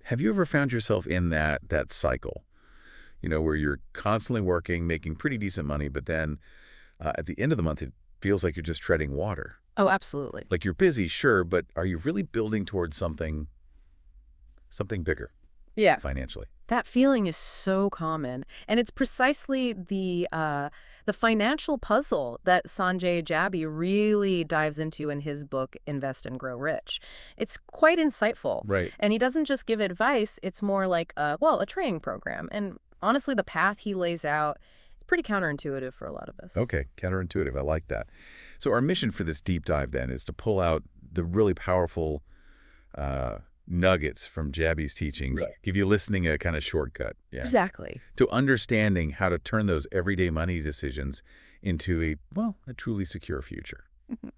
Have you ever found yourself in that cycle, where you're constantly working, making pretty decent money, but then at the end of the month, it feels like you're just treading water? Oh, absolutely. Like you're busy, sure, but are you really building towards something bigger Yeah. financially? That feeling is so common, and it's precisely the financial puzzle that Sanjay Jaby really dives into in his book Invest and Grow Rich. It's quite insightful, Right. and he doesn't just give advice, it's more like a training program. And honestly, the path he lays out is pretty counterintuitive for a lot of us. Okay, counterintuitive. I like that. So our mission for this deep dive then is to pull out the really powerful nuggets from Jaby's teachings, Right. give you listening a kind of shortcut. Yeah. Exactly. To understanding how to turn those everyday money decisions into a truly secure future. Mhm.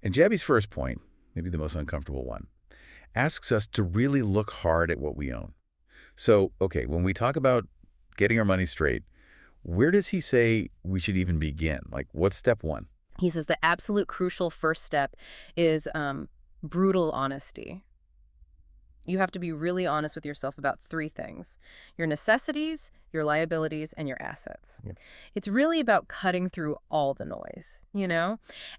And Jaby's first point, maybe the most uncomfortable one, asks us to really look hard at what we own. So, okay, when we talk about getting our money straight, where does he say we should even begin? Like, what's step one? He says the absolute crucial first step is brutal honesty. You have to be really honest with yourself about three things: your necessities, your liabilities, and your assets. Yeah. It's really about cutting through all the noise,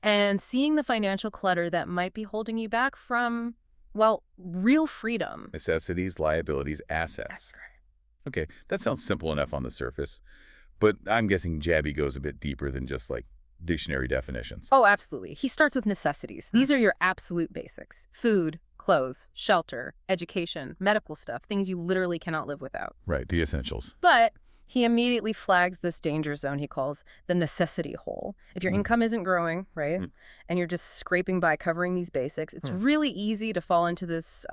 and seeing the financial clutter that might be holding you back from, well, real freedom. Necessities, liabilities, assets. That's right. Okay, that sounds simple enough on the surface, but I'm guessing Jaby goes a bit deeper than just like dictionary definitions. Oh, absolutely. He starts with necessities. These are your absolute basics: food, clothes, shelter, education, medical stuff, things you literally cannot live without. Right, the essentials. But he immediately flags this danger zone he calls the necessity hole. If your income isn't growing, right, and you're just scraping by covering these basics, it's really easy to fall into this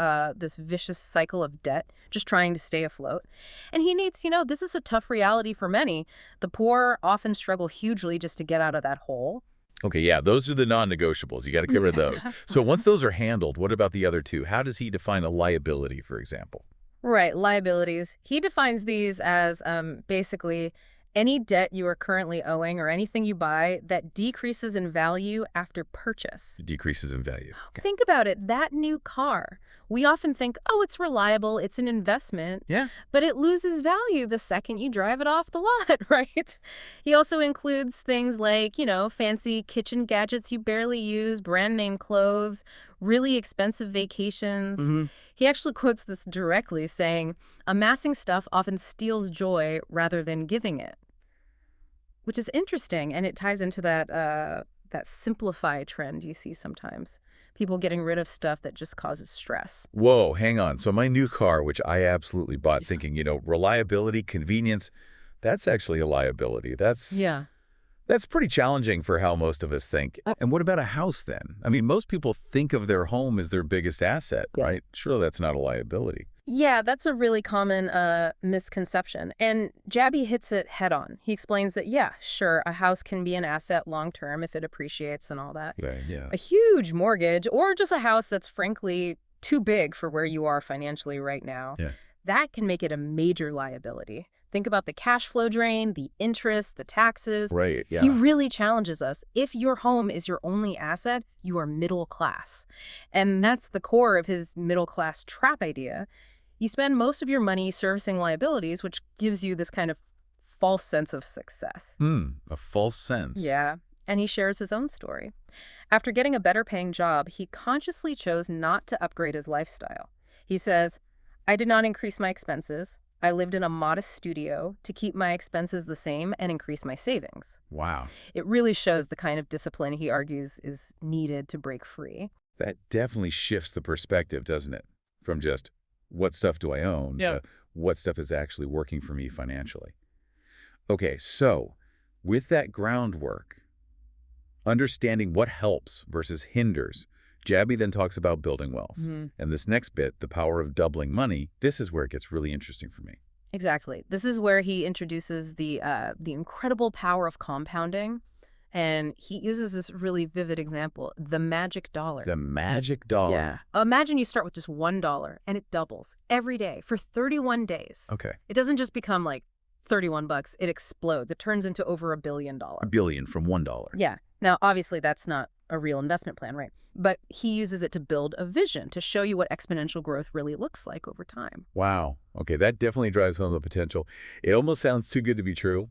vicious cycle of debt, just trying to stay afloat. And he needs, this is a tough reality for many. The poor often struggle hugely just to get out of that hole. Okay, yeah, those are the non-negotiables. You got to get rid of those. So once those are handled, what about the other two? How does he define a liability, for example? Right, liabilities. He defines these as basically any debt you are currently owing or anything you buy that decreases in value after purchase. It decreases in value. Think about it, that new car. We often think, oh, it's reliable, it's an investment. Yeah. But it loses value the second you drive it off the lot, right? He also includes things like, fancy kitchen gadgets you barely use, brand name clothes, really expensive vacations. He actually quotes this directly, saying, amassing stuff often steals joy rather than giving it. Which is interesting, and it ties into that simplify trend you see sometimes. People getting rid of stuff that just causes stress. Whoa, hang on. So my new car, which I absolutely bought thinking, reliability, convenience, that's actually a liability. That's pretty challenging for how most of us think. And what about a house then? I mean, most people think of their home as their biggest asset, right? Surely that's not a liability. Yeah, that's a really common misconception. And Jaby hits it head on. He explains that, yeah, sure, a house can be an asset long term if it appreciates and all that. Yeah. A huge mortgage or just a house that's frankly too big for where you are financially right now, that can make it a major liability. Think about the cash flow drain, the interest, the taxes. Right, yeah. He really challenges us. If your home is your only asset, you are middle class. And that's the core of his middle class trap idea. You spend most of your money servicing liabilities, which gives you this kind of false sense of success. A false sense. Yeah, and he shares his own story. After getting a better paying job, he consciously chose not to upgrade his lifestyle. He says, I did not increase my expenses. I lived in a modest studio to keep my expenses the same and increase my savings. Wow. It really shows the kind of discipline he argues is needed to break free. That definitely shifts the perspective, doesn't it? From just, what stuff do I own, to what stuff is actually working for me financially. Okay, so with that groundwork, understanding what helps versus hinders, Jaby then talks about building wealth. And this next bit, the power of doubling money, this is where it gets really interesting for me. Exactly. This is where he introduces the incredible power of compounding. And he uses this really vivid example, the magic dollar. The magic dollar. Yeah. Imagine you start with just $1 and it doubles every day for 31 days. Okay. It doesn't just become like $31, it explodes. It turns into over $1 billion. $1 billion from $1. Yeah. Now, obviously, that's not a real investment plan, right? But he uses it to build a vision, to show you what exponential growth really looks like over time. Wow. Okay, that definitely drives home the potential. It almost sounds too good to be true.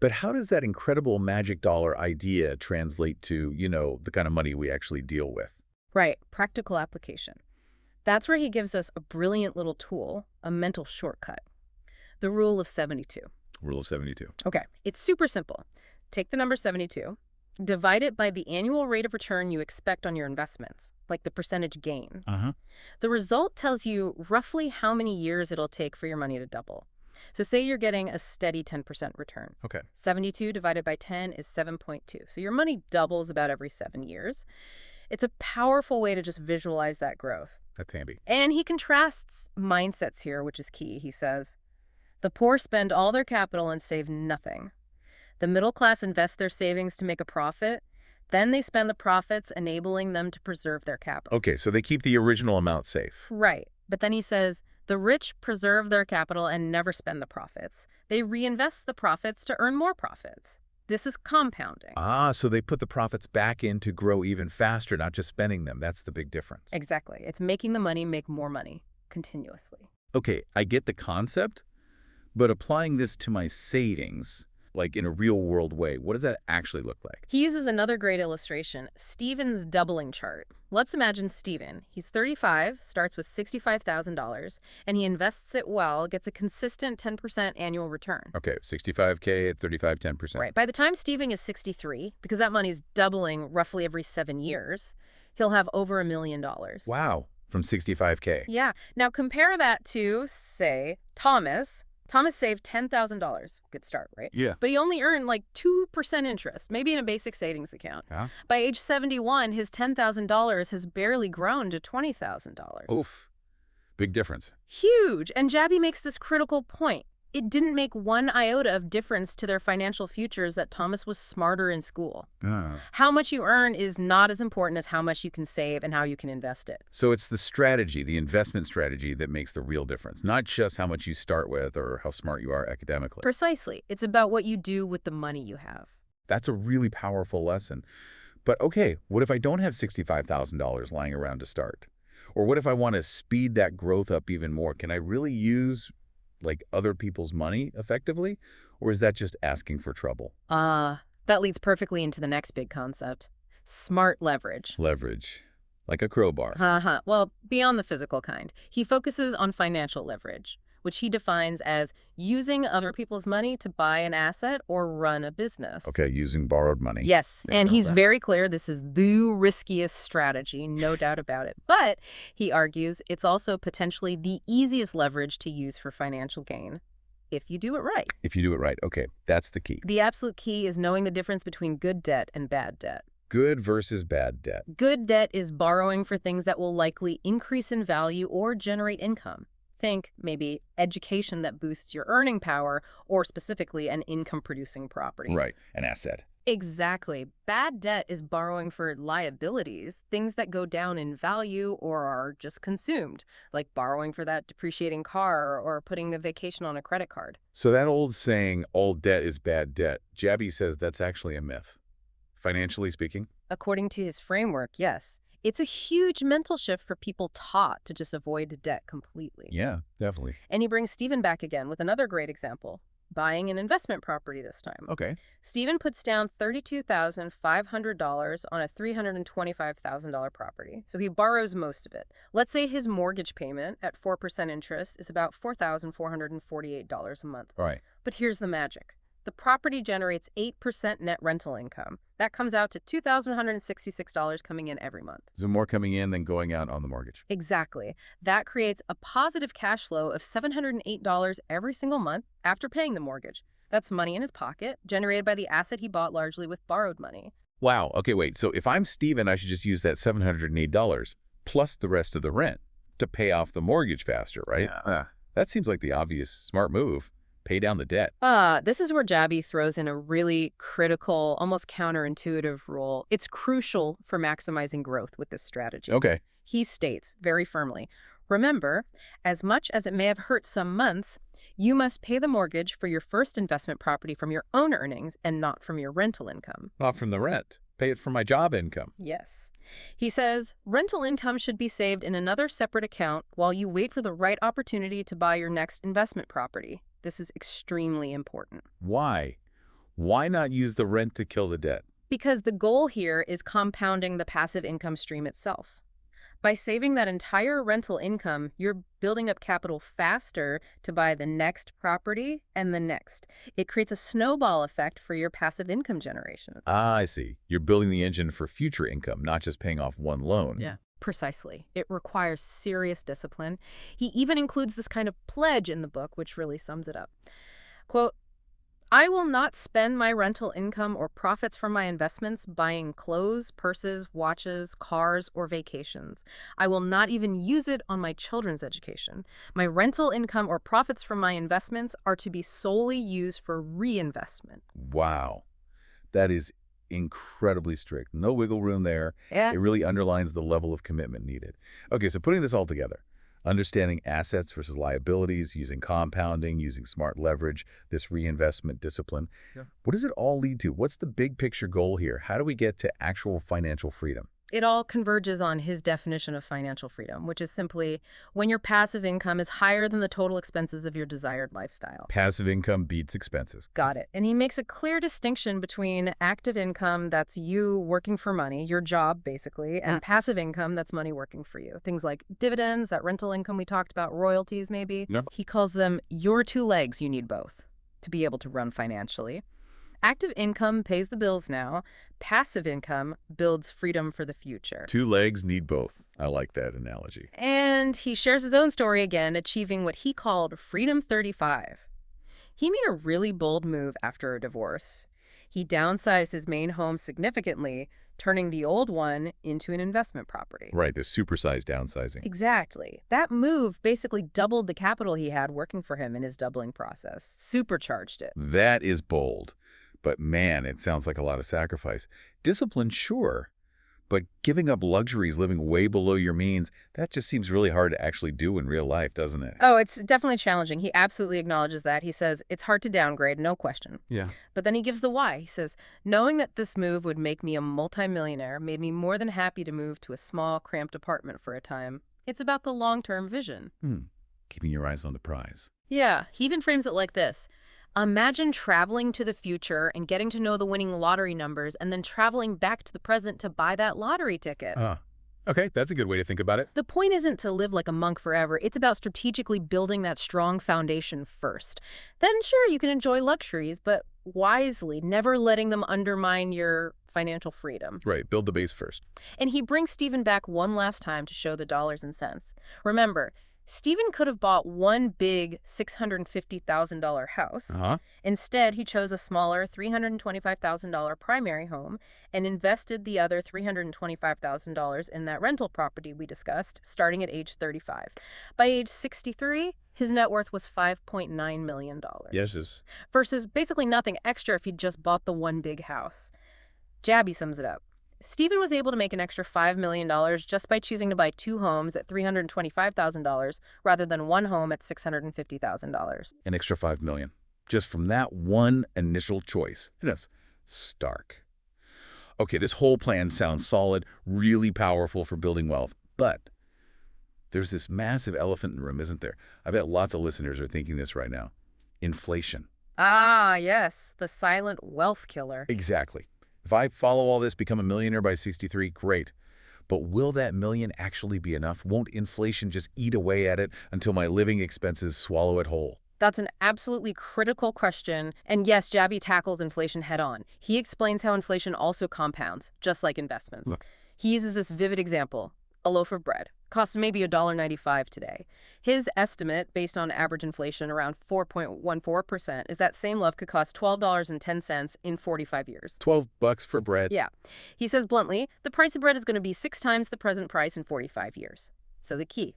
But how does that incredible magic dollar idea translate to, the kind of money we actually deal with? Right, practical application. That's where he gives us a brilliant little tool, a mental shortcut. The rule of 72. Rule of 72. Okay, it's super simple. Take the number 72, divide it by the annual rate of return you expect on your investments, like the percentage gain. The result tells you roughly how many years it'll take for your money to double. So say you're getting a steady 10% return. Okay. 72 divided by 10 is 7.2. So your money doubles about every 7 years. It's a powerful way to just visualize that growth. That's handy. And he contrasts mindsets here, which is key. He says, the poor spend all their capital and save nothing. The middle class invest their savings to make a profit. Then they spend the profits, enabling them to preserve their capital. Okay, so they keep the original amount safe. Right. But then he says, the rich preserve their capital and never spend the profits. They reinvest the profits to earn more profits. This is compounding. So they put the profits back in to grow even faster, not just spending them. That's the big difference. Exactly. It's making the money make more money continuously. Okay, I get the concept, but applying this to my savings, like in a real world way, what does that actually look like? He uses another great illustration, Steven's doubling chart. Let's imagine Steven. He's 35, starts with $65,000, and he invests it well, gets a consistent 10% annual return. Okay, 65K at 35, 10%. Right. By the time Steven is 63, because that money's doubling roughly every 7 years, he'll have over $1 million. Wow, from 65K. Yeah. Now compare that to, say, Thomas. Thomas saved $10,000. Good start, right? Yeah. But he only earned like 2% interest, maybe in a basic savings account. Yeah. By age 71, his $10,000 has barely grown to $20,000. Oof. Big difference. Huge. And Jaby makes this critical point. It didn't make one iota of difference to their financial futures that Thomas was smarter in school. How much you earn is not as important as how much you can save and how you can invest it. So it's the strategy, the investment strategy, that makes the real difference, not just how much you start with or how smart you are academically. Precisely. It's about what you do with the money you have. That's a really powerful lesson. But okay, what if I don't have $65,000 lying around to start? Or what if I want to speed that growth up even more? Can I really use other people's money effectively? Or is that just asking for trouble? That leads perfectly into the next big concept. Smart leverage. Leverage. Like a crowbar. Well, beyond the physical kind. He focuses on financial leverage, which he defines as using other people's money to buy an asset or run a business. Okay, using borrowed money. Yes, and he's very clear this is the riskiest strategy, no doubt about it. But he argues it's also potentially the easiest leverage to use for financial gain, if you do it right. If you do it right. Okay, that's the key. The absolute key is knowing the difference between good debt and bad debt. Good versus bad debt. Good debt is borrowing for things that will likely increase in value or generate income. Think maybe education that boosts your earning power, or specifically an income-producing property. Right, an asset. Exactly. Bad debt is borrowing for liabilities, things that go down in value or are just consumed, like borrowing for that depreciating car or putting a vacation on a credit card. So that old saying, all debt is bad debt, Jaby says that's actually a myth. Financially speaking? According to his framework, yes. It's a huge mental shift for people taught to just avoid debt completely. Yeah, definitely. And he brings Stephen back again with another great example, buying an investment property this time. Okay. Stephen puts down $32,500 on a $325,000 property, so he borrows most of it. Let's say his mortgage payment at 4% interest is about $4,448 a month. All right. But here's the magic. The property generates 8% net rental income. That comes out to $2,166 coming in every month. So more coming in than going out on the mortgage. Exactly. That creates a positive cash flow of $708 every single month after paying the mortgage. That's money in his pocket, generated by the asset he bought largely with borrowed money. Wow. Okay, wait. So if I'm Steven, I should just use that $708 plus the rest of the rent to pay off the mortgage faster, right? Yeah. That seems like the obvious smart move. Pay down the debt. This is where Jaby throws in a really critical, almost counterintuitive rule. It's crucial for maximizing growth with this strategy. Okay. He states very firmly, Remember, as much as it may have hurt some months, you must pay the mortgage for your first investment property from your own earnings and not from your rental income. Not from the rent. Pay it from my job income. Yes. He says rental income should be saved in another separate account while you wait for the right opportunity to buy your next investment property. This is extremely important. Why? Why not use the rent to kill the debt? Because the goal here is compounding the passive income stream itself. By saving that entire rental income, you're building up capital faster to buy the next property and the next. It creates a snowball effect for your passive income generation. Ah, I see. You're building the engine for future income, not just paying off one loan. Yeah. Precisely. It requires serious discipline. He even includes this kind of pledge in the book, which really sums it up. Quote, I will not spend my rental income or profits from my investments buying clothes, purses, watches, cars, or vacations. I will not even use it on my children's education. My rental income or profits from my investments are to be solely used for reinvestment. Wow. That is incredibly strict. No wiggle room there. Yeah. It really underlines the level of commitment needed. Okay, so putting this all together, understanding assets versus liabilities, using compounding, using smart leverage, this reinvestment discipline. Yeah. What does it all lead to? What's the big picture goal here? How do we get to actual financial freedom? It all converges on his definition of financial freedom, which is simply when your passive income is higher than the total expenses of your desired lifestyle. Passive income beats expenses. Got it. And he makes a clear distinction between active income, that's you working for money, your job basically, and passive income, that's money working for you. Things like dividends, that rental income we talked about, royalties maybe. No. He calls them your two legs. You need both to be able to run financially. Active income pays the bills now. Passive income builds freedom for the future. Two legs need both. I like that analogy. And he shares his own story again, achieving what he called Freedom 35. He made a really bold move after a divorce. He downsized his main home significantly, turning the old one into an investment property. Right, the supersized downsizing. Exactly. That move basically doubled the capital he had working for him in his doubling process, supercharged it. That is bold. But man, it sounds like a lot of sacrifice. Discipline, sure. But giving up luxuries, living way below your means, that just seems really hard to actually do in real life, doesn't it? Oh, it's definitely challenging. He absolutely acknowledges that. He says, it's hard to downgrade, no question. Yeah. But then he gives the why. He says, knowing that this move would make me a multimillionaire made me more than happy to move to a small, cramped apartment for a time. It's about the long-term vision. Keeping your eyes on the prize. Yeah, he even frames it like this. Imagine traveling to the future and getting to know the winning lottery numbers and then traveling back to the present to buy that lottery ticket. Okay, that's a good way to think about it. The point isn't to live like a monk forever. It's about strategically building that strong foundation first. Then, sure, you can enjoy luxuries, but wisely, never letting them undermine your financial freedom. Right, build the base first. And he brings Stephen back one last time to show the dollars and cents. Remember, Stephen could have bought one big $650,000 house. Instead, he chose a smaller $325,000 primary home and invested the other $325,000 in that rental property we discussed, starting at age 35. By age 63, his net worth was $5.9 million. Yes. Versus basically nothing extra if he'd just bought the one big house. Jaby sums it up. Stephen was able to make an extra $5 million just by choosing to buy two homes at $325,000 rather than one home at $650,000. An extra $5 million. Just from that one initial choice. It is stark. Okay, this whole plan sounds solid, really powerful for building wealth, but there's this massive elephant in the room, isn't there? I bet lots of listeners are thinking this right now. Inflation. Ah, yes, the silent wealth killer. Exactly. If I follow all this, become a millionaire by 63, great. But will that million actually be enough? Won't inflation just eat away at it until my living expenses swallow it whole? That's an absolutely critical question. And yes, Jaby tackles inflation head on. He explains how inflation also compounds, just like investments. Look. He uses this vivid example. A loaf of bread costs maybe $1.95 today. His estimate, based on average inflation around 4.14%, is that same loaf could cost $12.10 in 45 years. $12 for bread? Yeah. He says bluntly, the price of bread is going to be 6 times the present price in 45 years. So the key,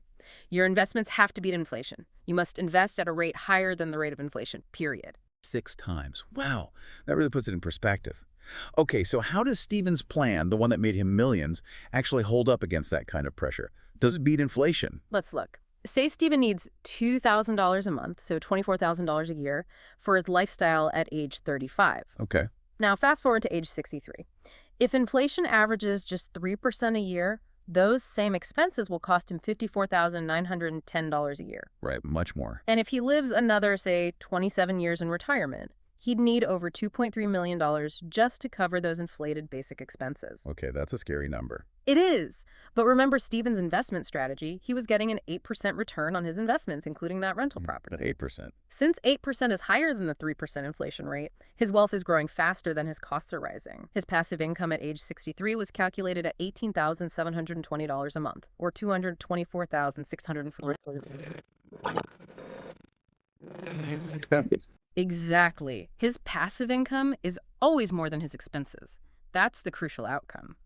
your investments have to beat inflation. You must invest at a rate higher than the rate of inflation, period. 6 times. Wow. That really puts it in perspective. Okay, so how does Stephen's plan, the one that made him millions, actually hold up against that kind of pressure? Does it beat inflation? Let's look. Say Stephen needs $2,000 a month, so $24,000 a year, for his lifestyle at age 35. Okay. Now, fast forward to age 63. If inflation averages just 3% a year, those same expenses will cost him $54,910 a year. Right, much more. And if he lives another, say, 27 years in retirement, he'd need over $2.3 million just to cover those inflated basic expenses. Okay, that's a scary number. It is. But remember Stephen's investment strategy. He was getting an 8% return on his investments, including that rental property. At 8%. Since 8% is higher than the 3% inflation rate, his wealth is growing faster than his costs are rising. His passive income at age 63 was calculated at $18,720 a month, or $224,640. Exactly. His passive income is always more than his expenses. That's the crucial outcome.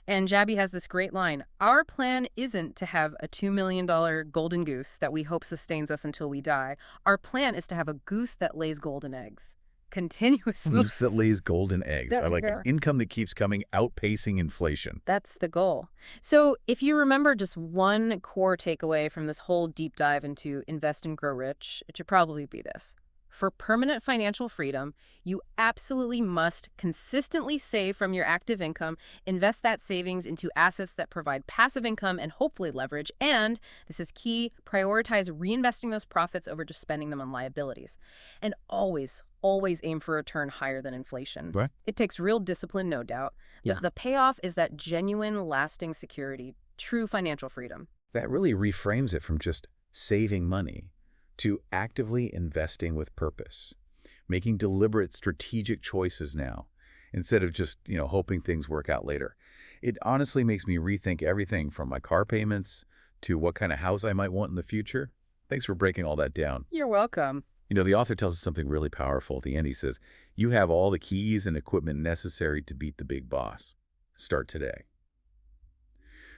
And Jaby has this great line: our plan isn't to have a $2 million golden goose that we hope sustains us until we die. Our plan is to have a goose that lays golden eggs continuously. Goose that lays golden eggs. I like it. Fair. Income that keeps coming, outpacing inflation. That's the goal. So if you remember just one core takeaway from this whole deep dive into Invest and Grow Rich, it should probably be this. For permanent financial freedom, you absolutely must consistently save from your active income, invest that savings into assets that provide passive income and hopefully leverage, and, this is key, prioritize reinvesting those profits over just spending them on liabilities. And always, always aim for a return higher than inflation. Right. It takes real discipline, no doubt, but the payoff is that genuine, lasting security, true financial freedom. That really reframes it from just saving money to actively investing with purpose, making deliberate strategic choices now, instead of just, hoping things work out later. It honestly makes me rethink everything from my car payments to what kind of house I might want in the future. Thanks for breaking all that down. You're welcome. The author tells us something really powerful at the end. He says, you have all the keys and equipment necessary to beat the big boss. Start today.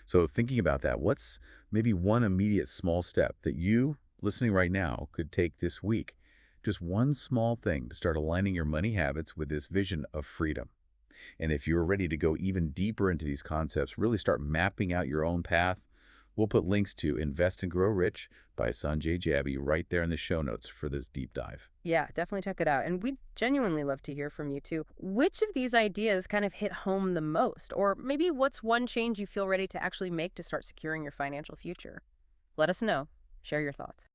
So thinking about that, what's maybe one immediate small step that you, listening right now, could take this week? Just one small thing to start aligning your money habits with this vision of freedom. And if you're ready to go even deeper into these concepts, really start mapping out your own path, we'll put links to Invest and Grow Rich by Sanjay Jaby right there in the show notes for this deep dive. Yeah, definitely check it out. And we'd genuinely love to hear from you too. Which of these ideas kind of hit home the most? Or maybe what's one change you feel ready to actually make to start securing your financial future? Let us know. Share your thoughts.